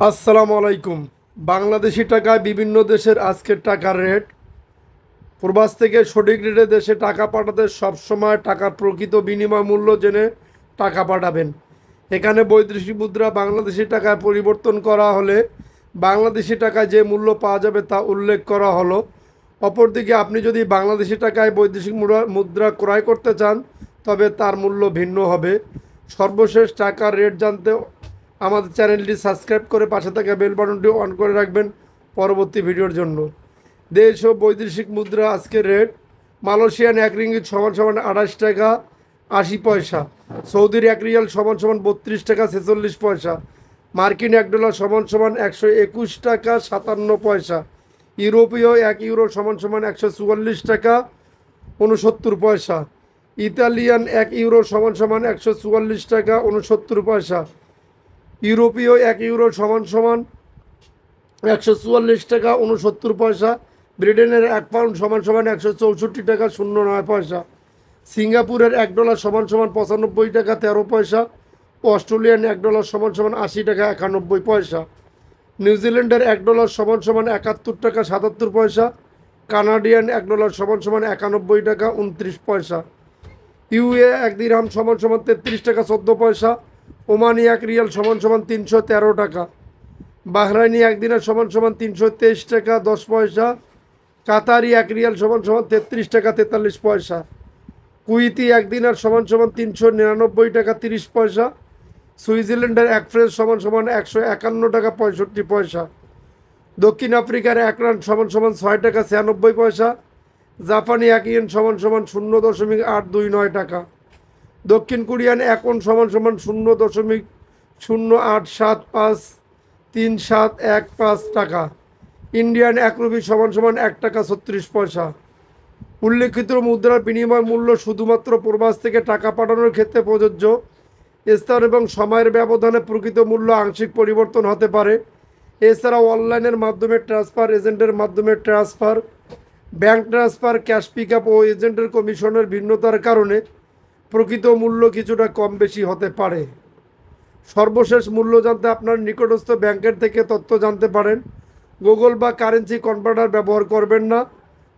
আসসালামু আলাইকুম। বাংলাদেশি টাকায় বিভিন্ন দেশের আজকের টাকার রেট। প্রবাস থেকে সঠিক রেটে দেশে টাকা পাঠাতে সবসময় টাকার প্রকৃত বিনিময় মূল্য জেনে টাকা পাঠাবেন। এখানে বৈদেশিক মুদ্রা বাংলাদেশি টাকায় পরিবর্তন করা হলে বাংলাদেশি টাকায় যে মূল্য পাওয়া যাবে তা উল্লেখ করা হলো। অপরদিকে আপনি যদি বাংলাদেশি টাকায় বৈদেশিক মুদ্রা ক্রয় করতে চান তবে তার মূল্য ভিন্ন হবে। সর্বশেষ টাকার রেট জানতে আমাদের চ্যানেলটি সাবস্ক্রাইব করে পাশে থাকা বেল বাটনটি অন করে রাখবেন পরবর্তী ভিডিওর জন্য। দেশ ও বৈদেশিক মুদ্রা আজকের রেট: মালয়েশিয়ান এক রিঙ্গিত সমান সমান 28 টাকা 80 পয়সা, সৌদির এক রিয়াল সমান সমান 32 টাকা 46 পয়সা, মার্কিন $1 সমান সমান 121 টাকা 57 পয়সা, ইউরোপীয় €1 সমান সমান 144 টাকা 69 পয়সা, ইতালিয়ান €1 সমান সমান 144 টাকা 69 পয়সা, ইউরোপীয় €1 সমান সমান 144 টাকা 69 পয়সা, ব্রিটেনের £1 সমান সমান 164 টাকা 09 পয়সা, সিঙ্গাপুরের $1 সমান সমান 95 টাকা 13 পয়সা, অস্ট্রেলিয়ান $1 সমান সমান 80 টাকা 91 পয়সা, নিউজিল্যান্ডের $1 সমান সমান 71 টাকা 77 পয়সা, কানাডিয়ান $1 সমান সমান 91 টাকা 29 পয়সা, ইউএ এক দিরহাম সমান সমান 33 টাকা 14 পয়সা, ওমানি এক রিয়াল সমান সমান 313 টাকা, বাহরাইনি এক দিনার সমান সমান 323 টাকা 10 পয়সা, কাতারি এক রিয়াল সমান সমান 33 টাকা 43 পয়সা, কুইতি এক দিনার সমান সমান 399 টাকা 30 পয়সা, সুইজারল্যান্ডের এক ফ্রেঞ্চ সমান সমান 151 টাকা 65 পয়সা, দক্ষিণ আফ্রিকার এক রান সমান সমান 6 টাকা 96 পয়সা, জাপানি এক ইয়েন সমান সমান 0.829 টাকা, দক্ষিণ কোরিয়ান এক ওন সমান সমান 0.08753715 টাকা, ইন্ডিয়ান এক রুপি সমান সমান 1 টাকা 36 পয়সা। উল্লেখিত মুদ্রার বিনিময় মূল্য শুধুমাত্র প্রবাস থেকে টাকা পাঠানোর ক্ষেত্রে প্রযোজ্য। স্থান এবং সময়ের ব্যবধানে প্রকৃত মূল্য আংশিক পরিবর্তন হতে পারে। এছাড়াও অনলাইনের মাধ্যমে ট্রান্সফার, এজেন্টের মাধ্যমে transfer, bank transfer, cash pick up ও এজেন্টের কমিশনের ভিন্নতার কারণে প্রকৃত মূল্য কিছুটা কম বেশি হতে পারে। সর্বশেষ মূল্য জানতে আপনার নিকটস্থ ব্যাংকের থেকে তথ্য জানতে পারেন। গুগল বা কারেন্সি কনভার্টার ব্যবহার করবেন না।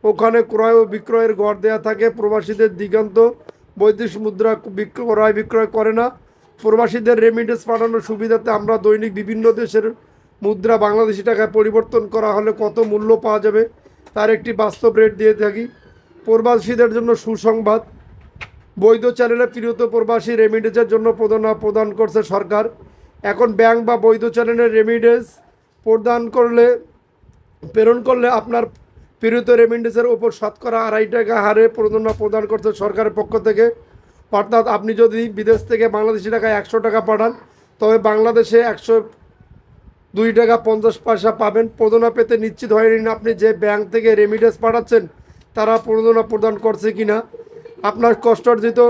ওখানে ক্রয় ও বিক্রয়ের গড় দেওয়া থাকে। প্রবাসীদের দিগন্ত বৈদেশিক মুদ্রা ক্রয় বিক্রয় করে না। প্রবাসীদের রেমিটেন্স পাঠানোর সুবিধাতে আমরা দৈনিক বিভিন্ন দেশের মুদ্রা বাংলাদেশি টাকায় পরিবর্তন করা হলে কত মূল্য পাওয়া যাবে তার একটি বাস্তব রেট দিয়ে থাকি। প্রবাসীদের জন্য সুসংবাদ: বৈধ চ্যানেলে প্রিয়ত প্রবাসী রেমিটেন্সের জন্য প্রদান করছে সরকার। এখন ব্যাংক বা বৈধ চ্যানেলে রেমিটেন্স প্রেরণ করলে আপনার প্রিয়ত রেমিটেন্সের ওপর শতকরা 2.5 টাকা হারে প্রদান করছে সরকারের পক্ষ থেকে। অর্থাৎ আপনি যদি বিদেশ থেকে বাংলাদেশি টাকায় 100 টাকা পাঠান তবে বাংলাদেশে 102 টাকা 50 পয়সা পাবেন। প্রণোদনা পেতে নিশ্চিত হয়ে নিন আপনি যে ব্যাংক থেকে রেমিটেন্স পাঠাচ্ছেন তারা প্রণোদনা প্রদান করছে কিনা। আপনার কষ্টার্জিত